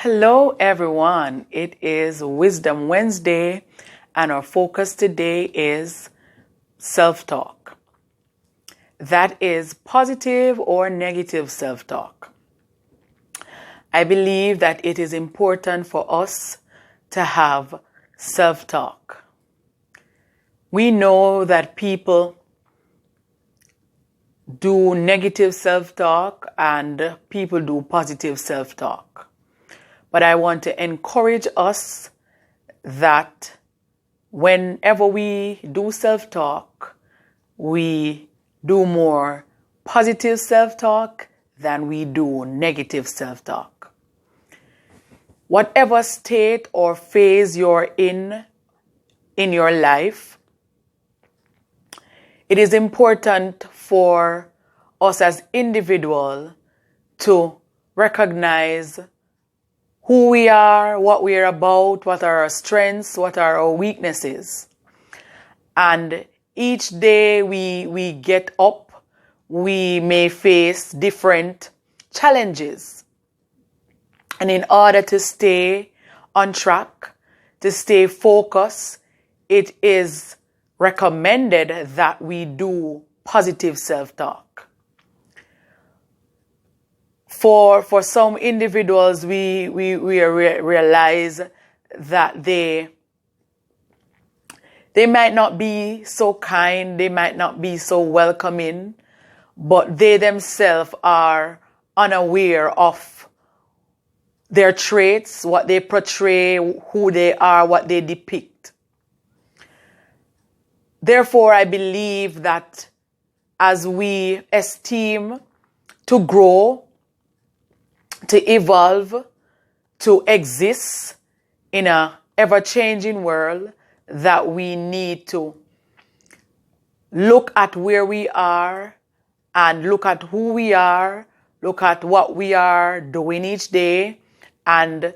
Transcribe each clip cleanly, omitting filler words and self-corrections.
Hello, everyone. It is Wisdom Wednesday, and our focus today is self-talk. That is positive or negative self-talk. I believe that it is important for us to have self-talk. We know that people do negative self-talk and people do positive self-talk. But I want to encourage us that whenever we do self-talk, we do more positive self-talk than we do negative self-talk. Whatever state or phase you're in your life, it is important for us as individuals to recognize who we are, what we are about, what are our strengths, what are our weaknesses. And each day we get up, we may face different challenges. And in order to stay on track, to stay focused, it is recommended that we do positive self-talk. For some individuals, we realize that they might not be so kind, they might not be so welcoming, but they themselves are unaware of their traits, what they portray, who they are, what they depict. Therefore, I believe that as we esteem to grow, to evolve, to exist in a ever-changing world, that we need to look at where we are and look at who we are, look at what we are doing each day, and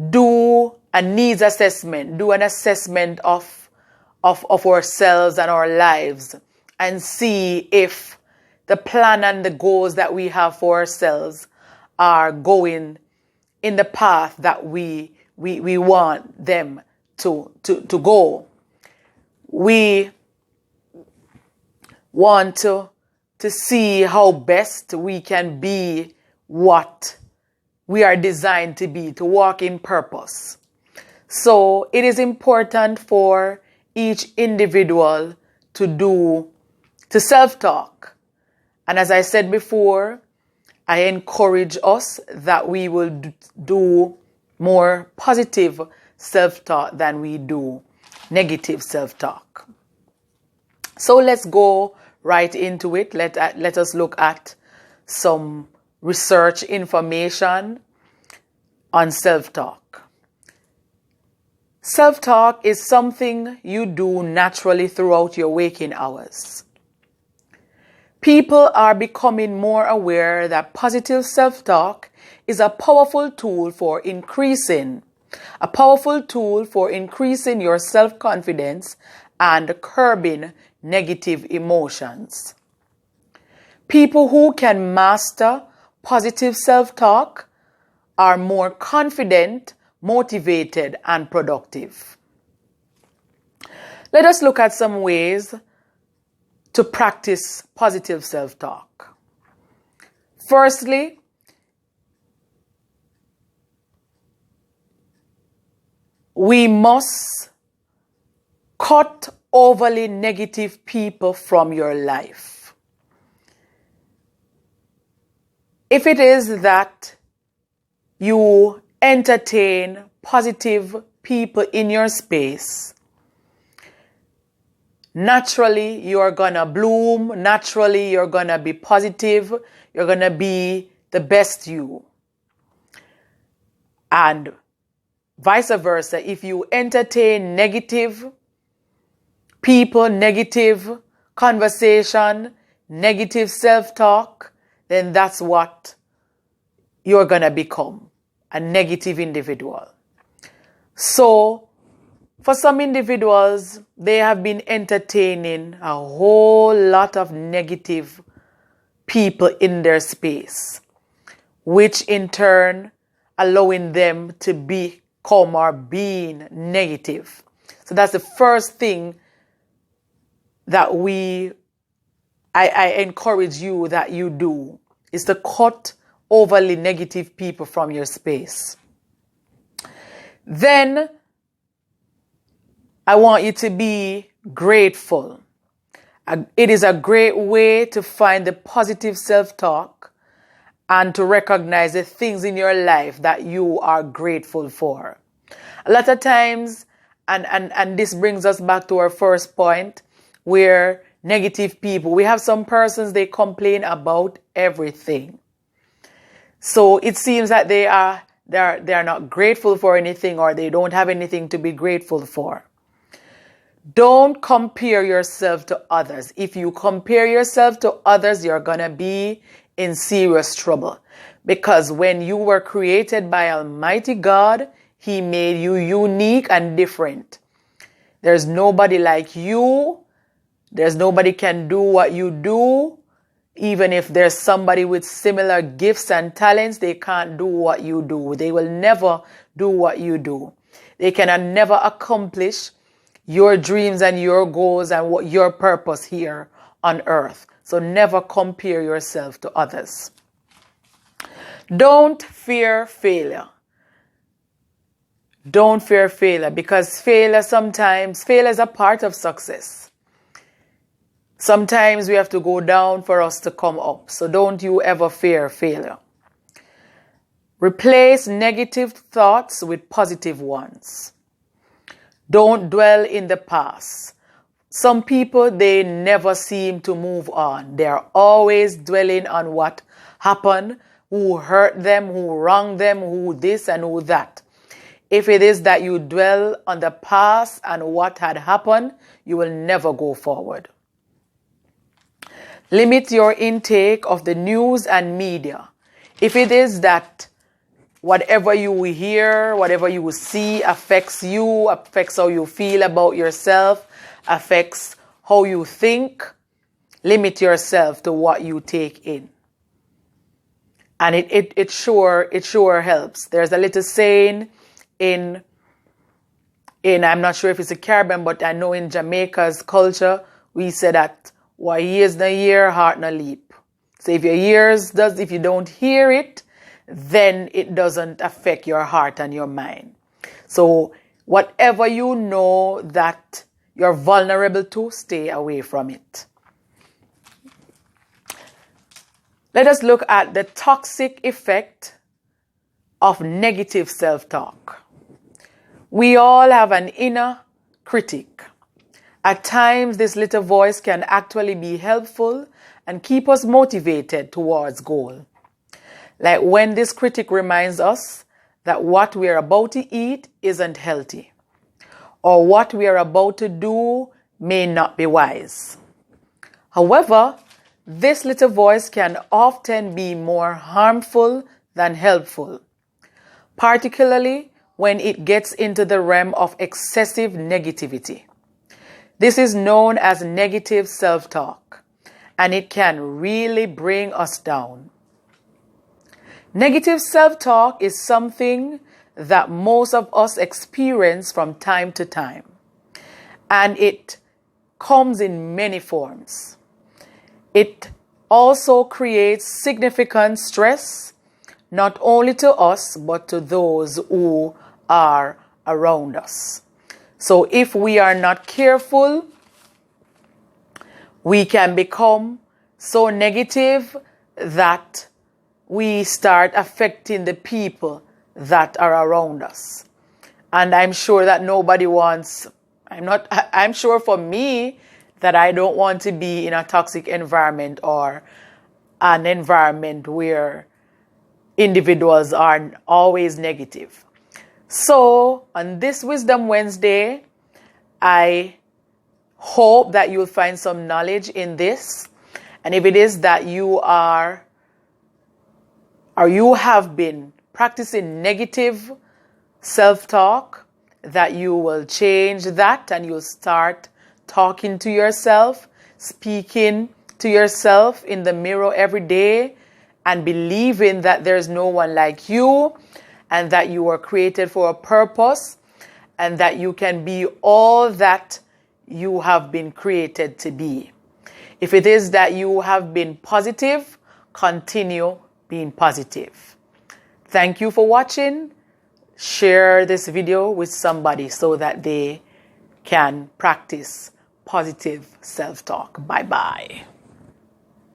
do a needs assessment, do an assessment of ourselves and our lives, and see if the plan and the goals that we have for ourselves are going in the path that we want them to go. We want to see how best we can be what we are designed to be, to walk in purpose. So it is important for each individual to self-talk. And as I said before, I encourage us that we will do more positive self-talk than we do negative self-talk. So let's go right into it. Let us look at some research information on self-talk. Self-talk is something you do naturally throughout your waking hours. People are becoming more aware that positive self-talk is a powerful tool for increasing your self-confidence and curbing negative emotions. People who can master positive self-talk are more confident, motivated, and productive. Let us look at some ways to practice positive self-talk. Firstly, we must cut overly negative people from your life. If it is that you entertain positive people in your space, naturally, you're going to bloom. Naturally, you're going to be positive. You're going to be the best you. And vice versa, if you entertain negative people, negative conversation, negative self-talk, then that's what you're going to become, a negative individual. So, for some individuals, they have been entertaining a whole lot of negative people in their space, which in turn allowing them to become or being negative. So that's the first thing that I encourage you that you do, is to cut overly negative people from your space. Then I want you to be grateful. It is a great way to find the positive self-talk and to recognize the things in your life that you are grateful for. A lot of times, and this brings us back to our first point, where negative people, we have some persons, they complain about everything. So it seems that they are not grateful for anything, or they don't have anything to be grateful for. Don't compare yourself to others. If you compare yourself to others, you're going to be in serious trouble. Because when you were created by Almighty God, He made you unique and different. There's nobody like you. There's nobody can do what you do. Even if there's somebody with similar gifts and talents, they can't do what you do. They will never do what you do. They can never accomplish your dreams and your goals and what your purpose here on earth. So never compare yourself to others. Don't fear failure. Don't fear failure, because failure is a part of success. Sometimes we have to go down for us to come up. So don't you ever fear failure. Replace negative thoughts with positive ones. Don't dwell in the past. Some people, they never seem to move on. They're always dwelling on what happened, who hurt them, who wronged them, who this and who that. If it is that you dwell on the past and what had happened, you will never go forward. Limit your intake of the news and media. If it is that whatever you hear, whatever you see affects you, affects how you feel about yourself, affects how you think, limit yourself to what you take in. And it sure helps. There's a little saying in I'm not sure if it's a Caribbean, but I know in Jamaica's culture, we say that what ears no hear, heart no leap. So if your ears if you don't hear it, then it doesn't affect your heart and your mind. So whatever you know that you're vulnerable to, stay away from it. Let us look at the toxic effect of negative self-talk. We all have an inner critic. At times, this little voice can actually be helpful and keep us motivated towards goal. Like when this critic reminds us that what we are about to eat isn't healthy, or what we are about to do may not be wise. However, this little voice can often be more harmful than helpful, particularly when it gets into the realm of excessive negativity. This is known as negative self-talk, and it can really bring us down. Negative self-talk is something that most of us experience from time to time, and it comes in many forms. It also creates significant stress, not only to us, but to those who are around us. So if we are not careful, we can become so negative that we start affecting the people that are around us. And I'm sure that nobody wants, I'm sure for me that I don't want to be in a toxic environment or an environment where individuals are always negative. So on this Wisdom Wednesday, I hope that you'll find some knowledge in this. And if it is that you are or you have been practicing negative self-talk, that you will change that and you'll start talking to yourself, speaking to yourself in the mirror every day, and believing that there's no one like you, and that you were created for a purpose, and that you can be all that you have been created to be. If it is that you have been positive, continue being positive. Thank you for watching. Share this video with somebody so that they can practice positive self-talk. Bye-bye.